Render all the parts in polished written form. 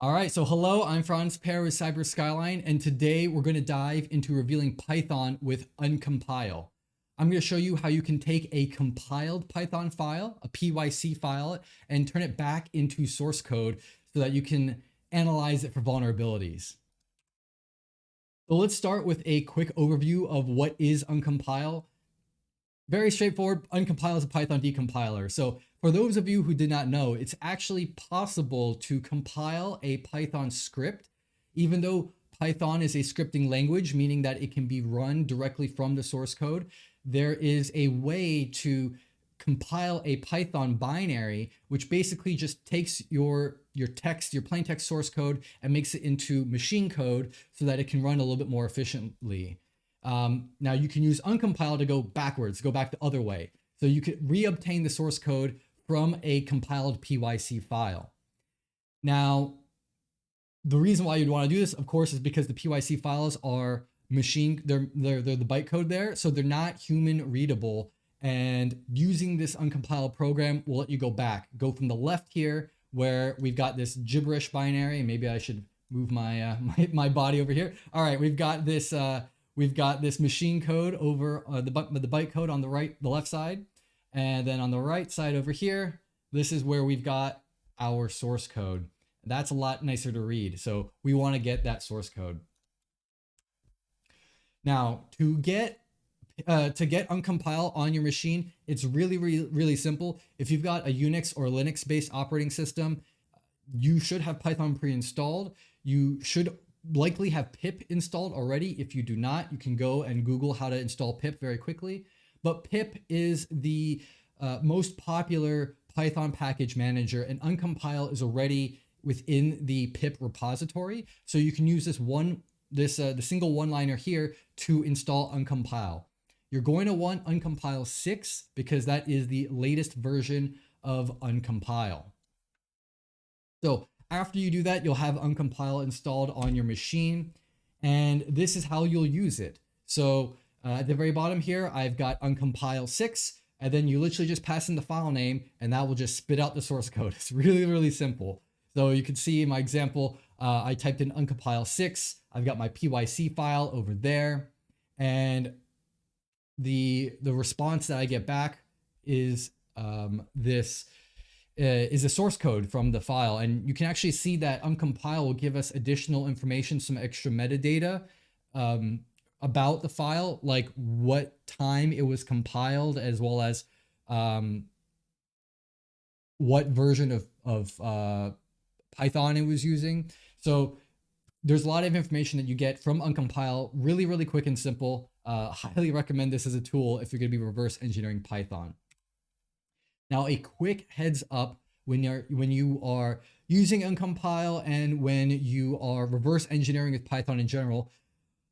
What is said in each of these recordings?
All right, so hello, I'm Franz Pear with Cyber Skyline, and today we're going to dive into revealing Python with Uncompyle. I'm going to show you how you can take a compiled Python file, a PYC file, and turn it back into source code so that you can analyze it for vulnerabilities. So let's start with a quick overview of what is Uncompyle. Very straightforward. Uncompyle is a Python decompiler. So for those of you who did not know, it's actually possible to compile a Python script, even though Python is a scripting language, meaning that it can be run directly from the source code. There is a way to compile a Python binary, which basically just takes your text, your plain text source code, and makes it into machine code so that it can run a little bit more efficiently. Now you can use Uncompyle to go backwards, go back the other way. So you could reobtain the source code from a compiled PYC file. Now, the reason why you'd want to do this, of course, is because the PYC files are they're the bytecode there, so they're not human readable. And using this Uncompyle program will let you go from the left here, where we've got this gibberish binary. Maybe I should move my my body over here. All right, we've got this machine code over the bytecode on the left side, and then on the right side over here, this is where we've got our source code. That's a lot nicer to read, so we want to get that source code. Now, to get Uncompyle on your machine, it's really simple. If you've got a Unix or Linux-based operating system, you should have Python pre-installed. You should likely have pip installed already. If you do not, you can go and Google how to install pip very quickly. But pip is the most popular Python package manager, and Uncompyle is already within the pip repository. So you can use the single one-liner here to install Uncompyle. You're going to want Uncompyle 6 because that is the latest version of Uncompyle. So after you do that, you'll have Uncompyle installed on your machine, and this is how you'll use it. So at the very bottom here, I've got Uncompyle 6, and then you literally just pass in the file name, and that will just spit out the source code. It's really simple. So you can see in my example, I typed in Uncompyle 6. I've got my PYC file over there, and the response that I get back is this is a source code from the file. And you can actually see that Uncompyle will give us additional information, some extra metadata about the file, like what time it was compiled, as well as what version of Python it was using. So there's a lot of information that you get from Uncompyle, really quick and simple. Highly recommend this as a tool if you're going to be reverse engineering Python. Now, a quick heads up when you are using Uncompyle and when you are reverse engineering with Python in general,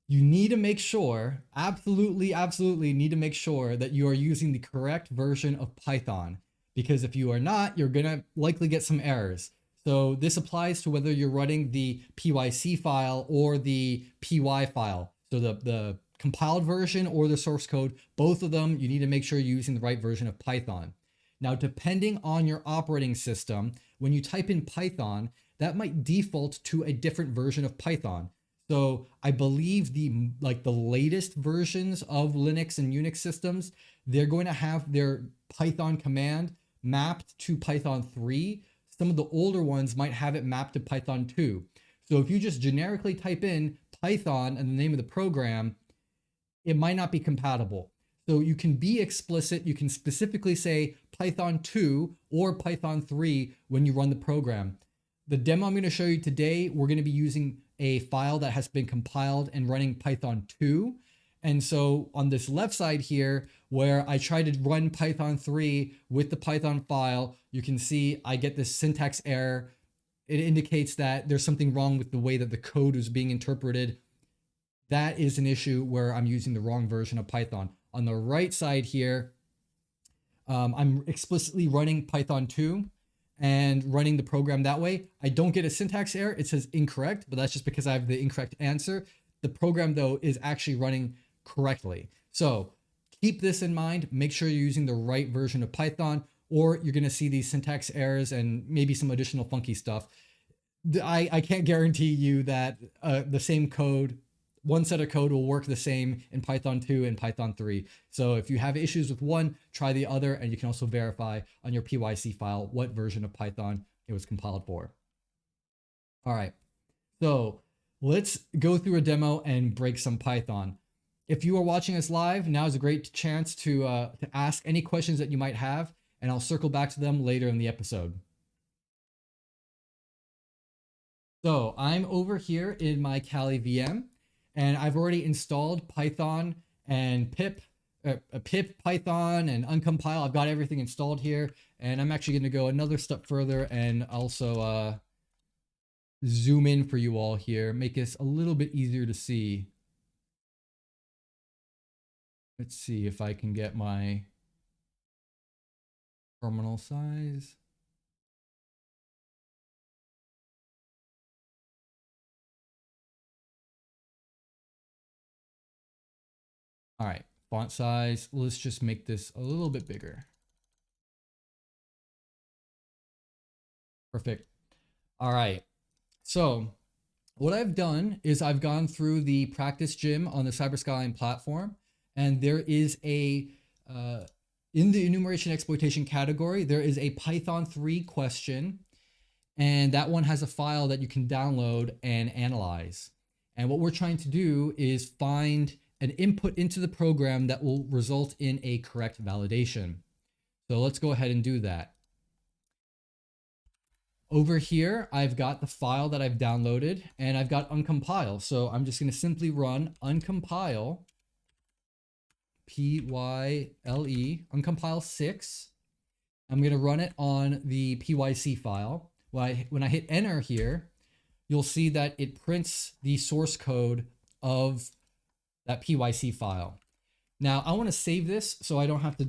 you need to make sure, absolutely need to make sure that you are using the correct version of Python, because if you are not, you're going to likely get some errors. So this applies to whether you're running the PYC file or the PY file. So the compiled version or the source code, both of them, you need to make sure you're using the right version of Python. Now, depending on your operating system, when you type in Python, that might default to a different version of Python. So I believe the latest versions of Linux and Unix systems, they're going to have their Python command mapped to Python 3. Some of the older ones might have it mapped to Python 2. So if you just generically type in Python and the name of the program, it might not be compatible. So you can be explicit. You can specifically say Python 2 or Python 3 when you run the program. The demo I'm going to show you today, we're going to be using a file that has been compiled and running Python 2. And so on this left side here, where I try to run Python 3 with the Python file, you can see I get this syntax error. It indicates that there's something wrong with the way that the code is being interpreted. That is an issue where I'm using the wrong version of Python. On the right side here, I'm explicitly running Python 2 and running the program that way. I don't get a syntax error. It says incorrect, but that's just because I have the incorrect answer. The program, though, is actually running correctly. So keep this in mind. Make sure you're using the right version of Python, or you're going to see these syntax errors and maybe some additional funky stuff. I can't guarantee you that the same code, one set of code will work the same in Python 2 and Python 3. So if you have issues with one, try the other, and you can also verify on your PYC file what version of Python it was compiled for. All right, so let's go through a demo and break some Python. If you are watching us live, now is a great chance to ask any questions that you might have, and I'll circle back to them later in the episode. So I'm over here in my Kali VM, and I've already installed Python and pip Python and Uncompyle. I've got everything installed here, and I'm actually going to go another step further and also zoom in for you all here, make this a little bit easier to see. Let's see if I can get my terminal size. All right, font size. Let's just make this a little bit bigger. Perfect. All right. So what I've done is I've gone through the practice gym on the Skyline platform, and there is a, in the enumeration exploitation category, there is a Python 3 question, and that one has a file that you can download and analyze. And what we're trying to do is find an input into the program that will result in a correct validation. So let's go ahead and do that. Over here, I've got the file that I've downloaded, and I've got Uncompyle. So I'm just going to simply run Uncompyle, P-Y-L-E, Uncompyle 6. I'm going to run it on the PYC file. When I hit enter here, you'll see that it prints the source code of that PYC file. Now I want to save this so I don't have to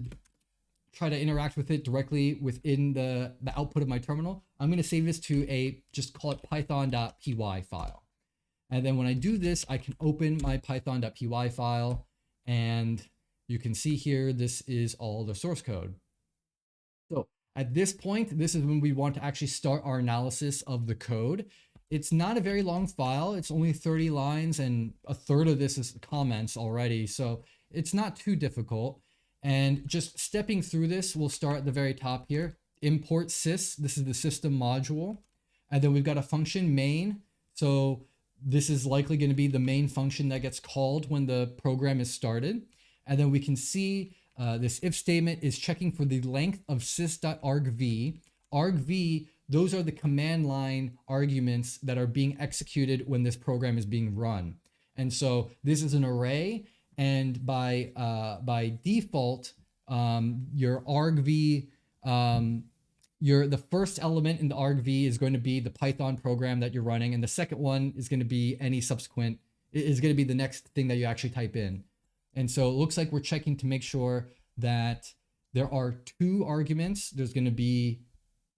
try to interact with it directly within the output of my terminal. I'm going to save this to just call it python.py file. And then when I do this, I can open my python.py file, and you can see here, this is all the source code. So at this point, this is when we want to actually start our analysis of the code. It's not a very long file. It's only 30 lines, and a third of this is comments already. So it's not too difficult. And just stepping through this, we'll start at the very top here. Import sys, this is the system module. And then we've got a function main. So this is likely going to be the main function that gets called when the program is started. And then we can see this if statement is checking for the length of sys.argv. Argv, those are the command line arguments that are being executed when this program is being run. And so this is an array, and by default, your argv, the first element in the argv is going to be the Python program that you're running, and the second one is going to be any subsequent, is going to be the next thing that you actually type in. And so it looks like we're checking to make sure that there are two arguments. There's going to be,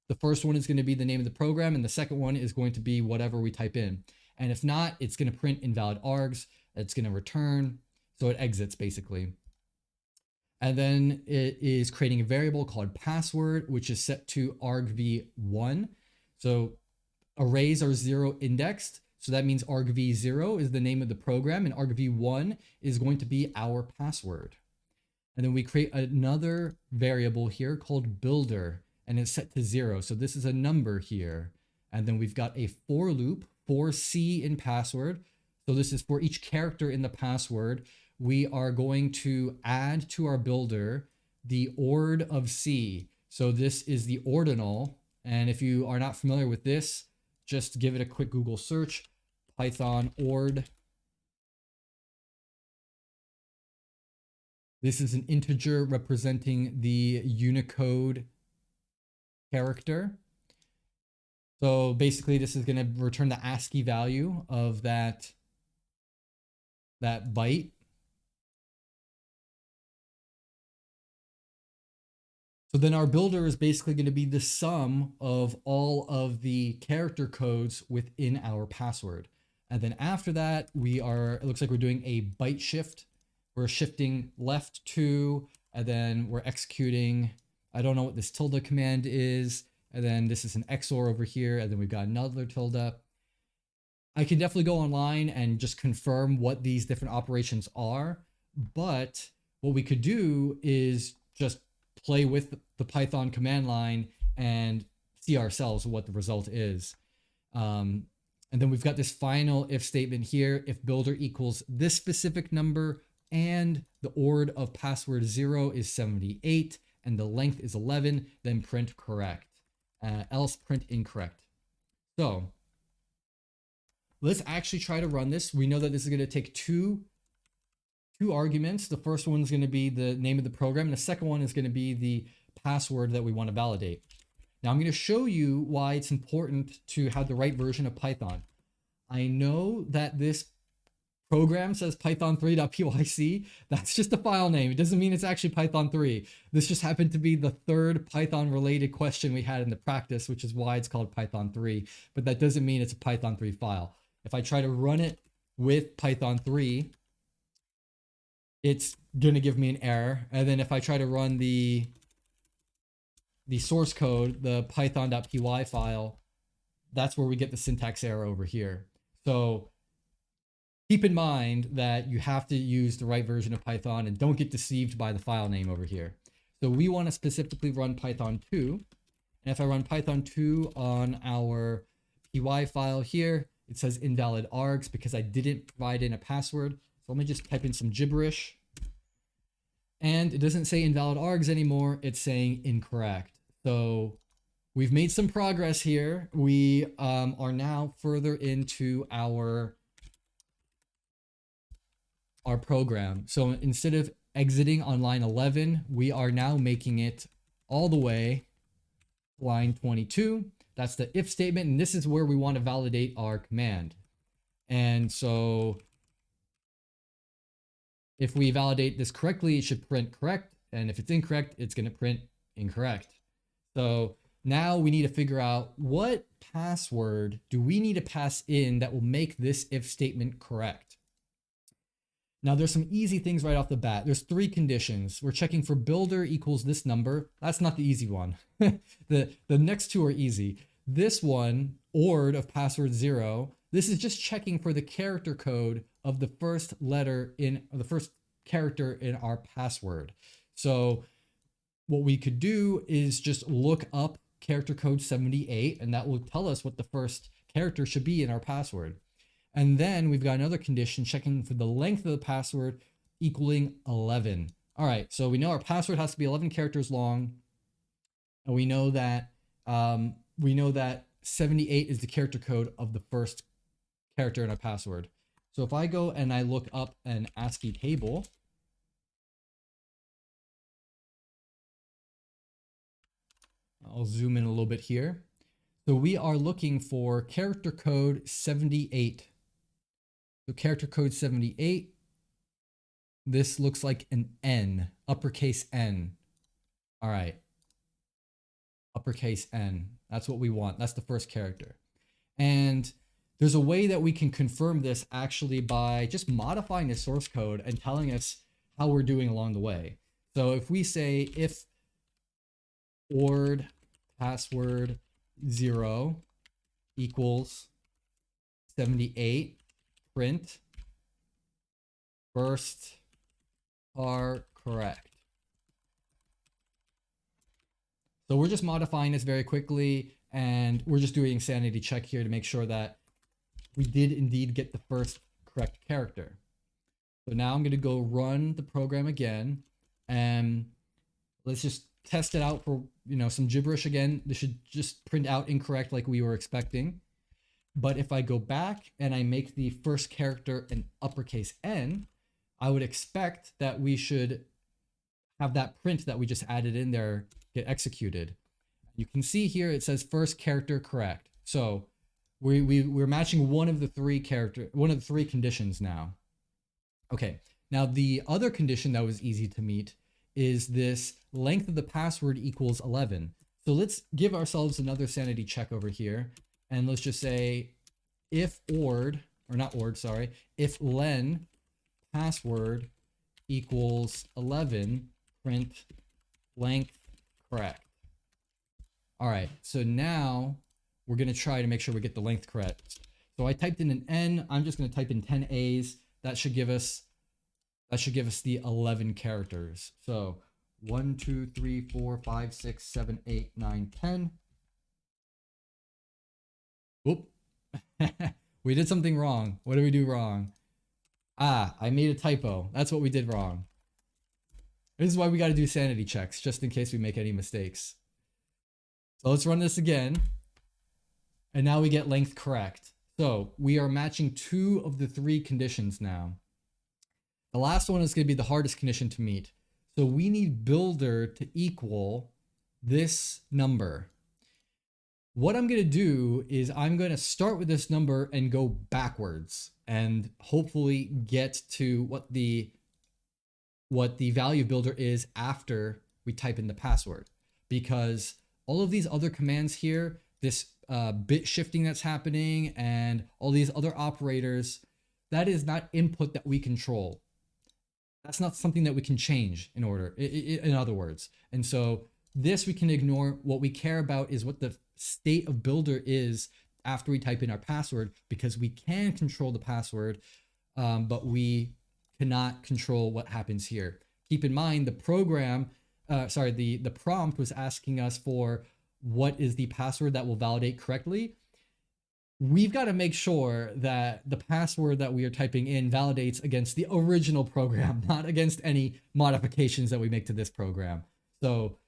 the first one is going to be the name of the program, and the second one is going to be whatever we type in. And if not, it's going to print invalid args. It's going to return. So it exits basically. And then it is creating a variable called password, which is set to argv1. So arrays are 0 indexed. So that means argv0 is the name of the program, and argv1 is going to be our password. And then we create another variable here called builder, and it's set to 0. So this is a number here. And then we've got a for loop, for C in password. So this is for each character in the password. We are going to add to our builder the ord of C. So this is the ordinal. And if you are not familiar with this, just give it a quick Google search, Python ord. This is an integer representing the Unicode character. So basically this is going to return the ASCII value of that byte. So then our builder is basically going to be the sum of all of the character codes within our password. And then after that, it looks like we're doing a byte shift. We're shifting left 2, and then we're executing, I don't know what this tilde command is. and then this is an XOR over here, and then we've got another tilde. I can definitely go online and just confirm what these different operations are, but what we could do is just play with the Python command line and see ourselves what the result is. And then we've got this final if statement here. If builder equals this specific number and the ord of password 0 is 78 and the length is 11, then print correct. Else print incorrect. So let's actually try to run this. We know that this is going to take two arguments. The first one is going to be the name of the program, and the second one is going to be the password that we want to validate. Now I'm going to show you why it's important to have the right version of Python. I know that this program says python3.pyc. That's just a file name. It doesn't mean it's actually Python 3. This just happened to be the third Python related question we had in the practice, which is why it's called Python 3, but that doesn't mean it's a Python 3 file. If I try to run it with Python 3, it's going to give me an error. And then if I try to run the source code, the python.py file, that's where we get the syntax error over here. So keep in mind that you have to use the right version of Python and don't get deceived by the file name over here. So we want to specifically run Python 2. And if I run Python 2 on our py file here, it says invalid args because I didn't provide in a password. So let me just type in some gibberish. And it doesn't say invalid args anymore. It's saying incorrect. So we've made some progress here. We are now further into our program. So instead of exiting on line 11, we are now making it all the way line 22. That's the if statement, and this is where we want to validate our command. And so if we validate this correctly, it should print correct. And if it's incorrect, it's going to print incorrect. So now we need to figure out what password do we need to pass in that will make this if statement correct. Now there's some easy things right off the bat. There's 3 conditions. We're checking for builder equals this number. That's not the easy one. The next 2 are easy. This one, ord of password 0, this is just checking for the character code of the first letter in, or the first character in our password. So what we could do is just look up character code 78, and that will tell us what the first character should be in our password. And then we've got another condition checking for the length of the password equaling 11. All right, so we know our password has to be 11 characters long, and we know that 78 is the character code of the first character in our password. So if I go and I look up an ASCII table, I'll zoom in a little bit here. So we are looking for character code 78. So character code 78, this looks like an N, uppercase N. All right, uppercase N, that's what we want. That's the first character. And there's a way that we can confirm this actually by just modifying the source code and telling us how we're doing along the way. So if we say if ord password 0 equals 78, print first are correct. So we're just modifying this very quickly, and we're just doing a sanity check here to make sure that we did indeed get the first correct character. So now I'm going to go run the program again, and let's just test it out for, some gibberish again. This should just print out incorrect like we were expecting. But if I go back and I make the first character an uppercase N, I would expect that we should have that print that we just added in there get executed. You can see here it says first character correct. So we're matching one of the three conditions now. Okay, now the other condition that was easy to meet is this length of the password equals 11. So let's give ourselves another sanity check over here. And let's just say if if len password equals 11, print length correct. All right, so now we're gonna try to make sure we get the length correct. So I typed in an N. I'm just gonna type in 10 A's. That should give us the 11 characters. So 1, 2, 3, 4, 5, 6, 7, 8, 9, 10. Oop. We did something wrong. What did we do wrong? Ah, I made a typo. That's what we did wrong. This is why we got to do sanity checks, just in case we make any mistakes. So let's run this again. And now we get length correct. So we are matching 2 of the 3 conditions now. The last one is going to be the hardest condition to meet. So we need builder to equal this number. What I'm going to do is I'm going to start with this number and go backwards and hopefully get to what the value builder is after we type in the password, because all of these other commands here, this bit shifting that's happening and all these other operators, that is not input that we control. That's not something that we can change in other words. And so this we can ignore. What we care about is what the state of builder is after we type in our password, because we can control the password, but we cannot control what happens here. Keep in mind the program, the prompt was asking us for what is the password that will validate correctly. We've got to make sure that the password that we are typing in validates against the original program, not against any modifications that we make to this program. So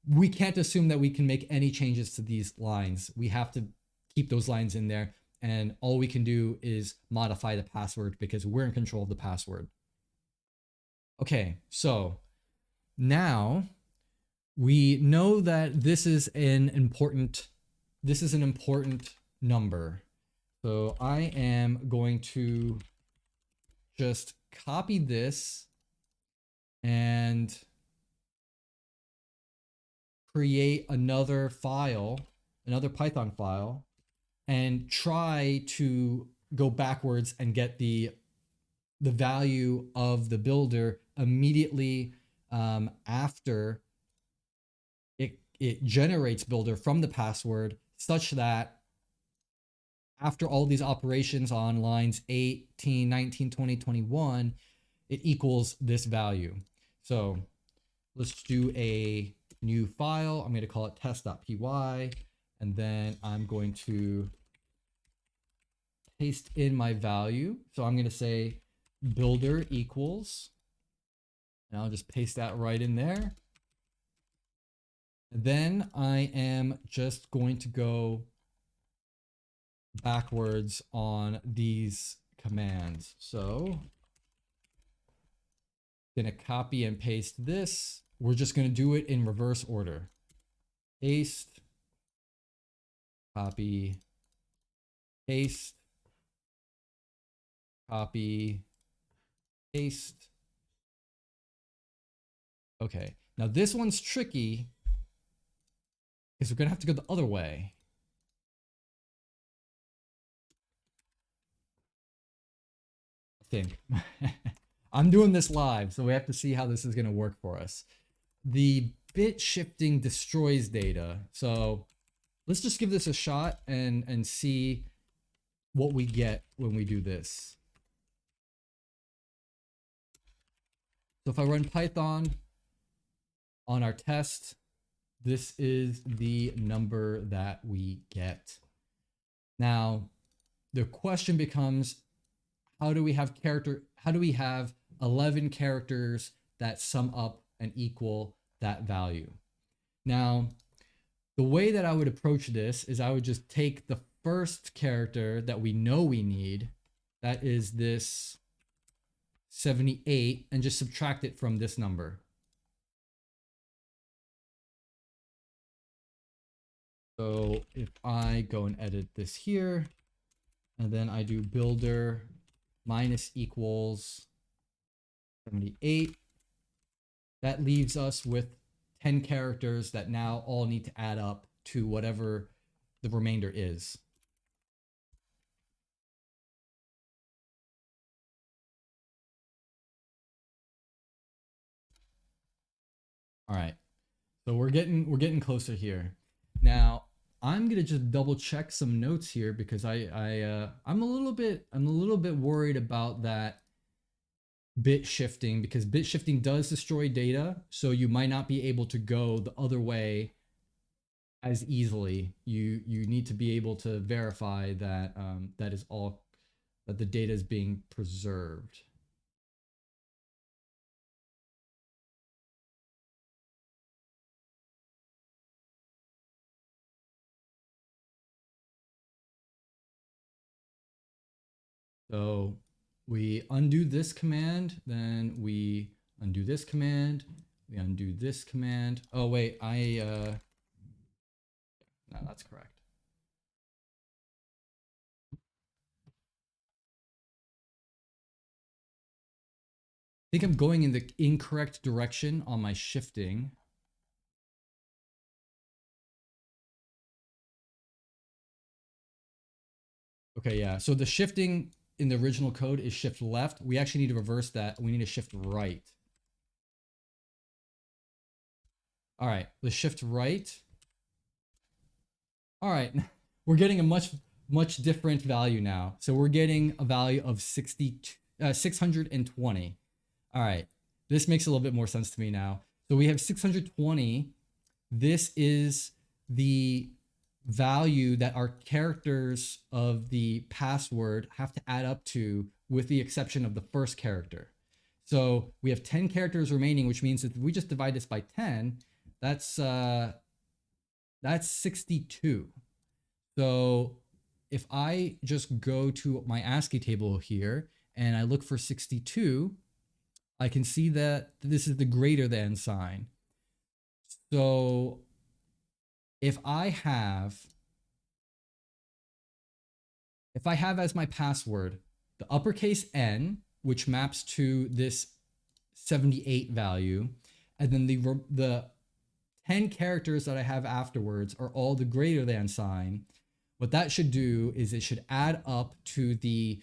we can't assume that we can make any changes to these lines. We have to keep those lines in there, and all we can do is modify the password because we're in control of the password. Okay, so now we know that this is an important number. So I am going to just copy this and create another file, another Python file, and try to go backwards and get the value of the builder immediately after it generates builder from the password, such that after all these operations on lines 18, 19, 20, 21, it equals this value. So let's do a new file. I'm going to call it test.py, and then I'm going to paste in my value. So I'm going to say builder equals, and I'll just paste that right in there. Then I am just going to go backwards on these commands. So going to copy and paste this. We're just going to do it in reverse order. Paste, copy, paste, copy, paste. Okay, now this one's tricky because we're going to have to go the other way. I think. I'm doing this live, so we have to see how this is going to work for us. The bit shifting destroys data. So let's just give this a shot and see what we get when we do this. So if I run Python on our test, this is the number that we get. Now, the question becomes, how do we have 11 characters that sum up and equal that value? Now, the way that I would approach this is I would just take the first character that we know we need, that is this 78, and just subtract it from this number. So if I go and edit this here, and then I do builder minus equals 78, that leaves us with 10 characters that now all need to add up to whatever the remainder is. All right, so we're getting closer here. Now, I'm gonna just double check some notes here because I'm a little bit worried about that bit shifting, because bit shifting does destroy data, so you might not be able to go the other way as easily. You need to be able to verify that that is all, that the data is being preserved. So we undo this command, then we undo this command, we undo this command. Oh wait, no, that's correct. I think I'm going in the incorrect direction on my shifting. Okay, yeah. So the shifting in the original code is shift left. We actually need to reverse that. We need to shift right. All right, let's shift right. All right, we're getting a much different value now. So we're getting a value of 620. All right, this makes a little bit more sense to me now. So we have 620. This is the value that our characters of the password have to add up to, with the exception of the first character. So we have 10 characters remaining, which means that if we just divide this by 10, that's 62. So if I just go to my ASCII table here and I look for 62, I can see that this is the greater than sign. So if I have as my password the uppercase N, which maps to this 78 value, and then the 10 characters that I have afterwards are all the greater than sign, what that should do is it should add up to the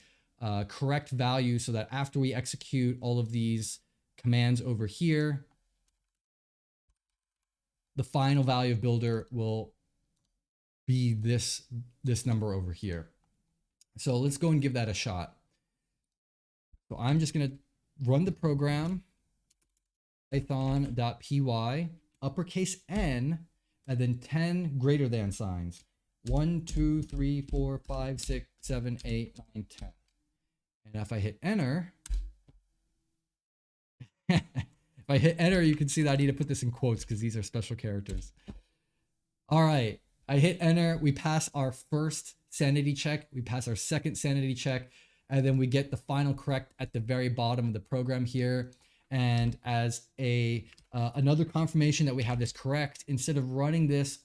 correct value, so that after we execute all of these commands over here, the final value of builder will be this number over here. So let's go and give that a shot. So I'm just going to run the program, python.py, uppercase N, and then 10 greater than signs. 1, 2, 3, 4, 5, 6, 7, 8, 9, 10. And if I hit enter, you can see that I need to put this in quotes because these are special characters. All right, I hit enter. We pass our first sanity check. We pass our second sanity check, and then we get the final correct at the very bottom of the program here. And as another confirmation that we have this correct, instead of validating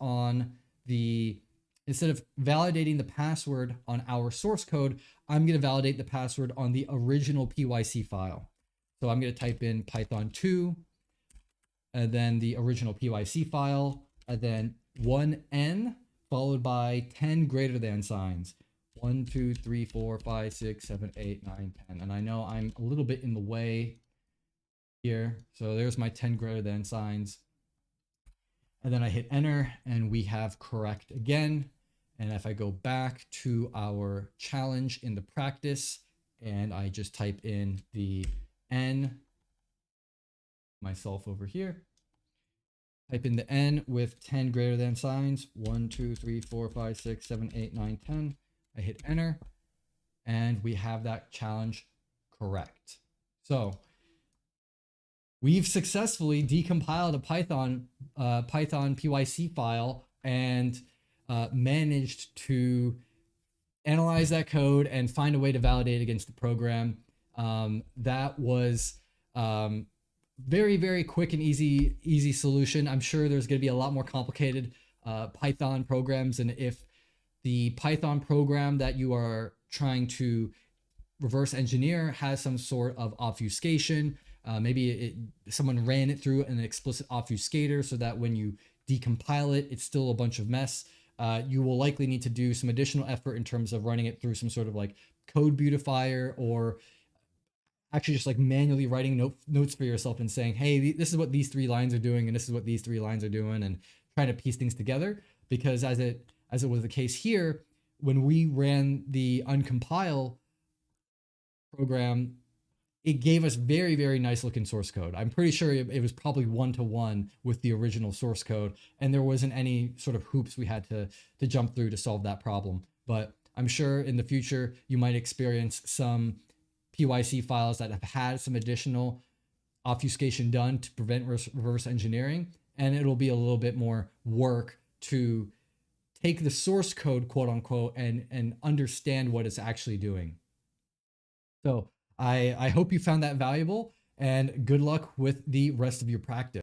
the password on our source code, I'm going to validate the password on the original PYC file. So I'm going to type in Python 2, and then the original PYC file, and then 1N followed by 10 greater than signs. 1, 2, 3, 4, 5, 6, 7, 8, 9, 10. And I know I'm a little bit in the way here. So there's my 10 greater than signs. And then I hit enter and we have correct again. And if I go back to our challenge in the practice and I just type in the N myself over here, type in the N with 10 greater than signs, 1, 2, 3, 4, 5, 6, 7, 8, 9, 10. I hit enter and we have that challenge correct. So we've successfully decompiled a Python PYC file and managed to analyze that code and find a way to validate against the program. That was very, very quick and easy solution. I'm sure there's going to be a lot more complicated Python programs, and if the Python program that you are trying to reverse engineer has some sort of obfuscation, maybe someone ran it through an explicit obfuscator so that when you decompile it, it's still a bunch of mess. You will likely need to do some additional effort in terms of running it through some sort of like code beautifier, or actually just like manually writing notes for yourself and saying, hey, this is what these 3 lines are doing, and this is what these 3 lines are doing, and trying to piece things together. because as it was the case here, when we ran the Uncompile program, it gave us very, very nice looking source code. I'm pretty sure it was probably 1-to-1 with the original source code, and there wasn't any sort of hoops we had to jump through to solve that problem. But I'm sure in the future you might experience some PYC files that have had some additional obfuscation done to prevent reverse engineering, and it'll be a little bit more work to take the source code, quote unquote, and understand what it's actually doing. So I hope you found that valuable, and good luck with the rest of your practice.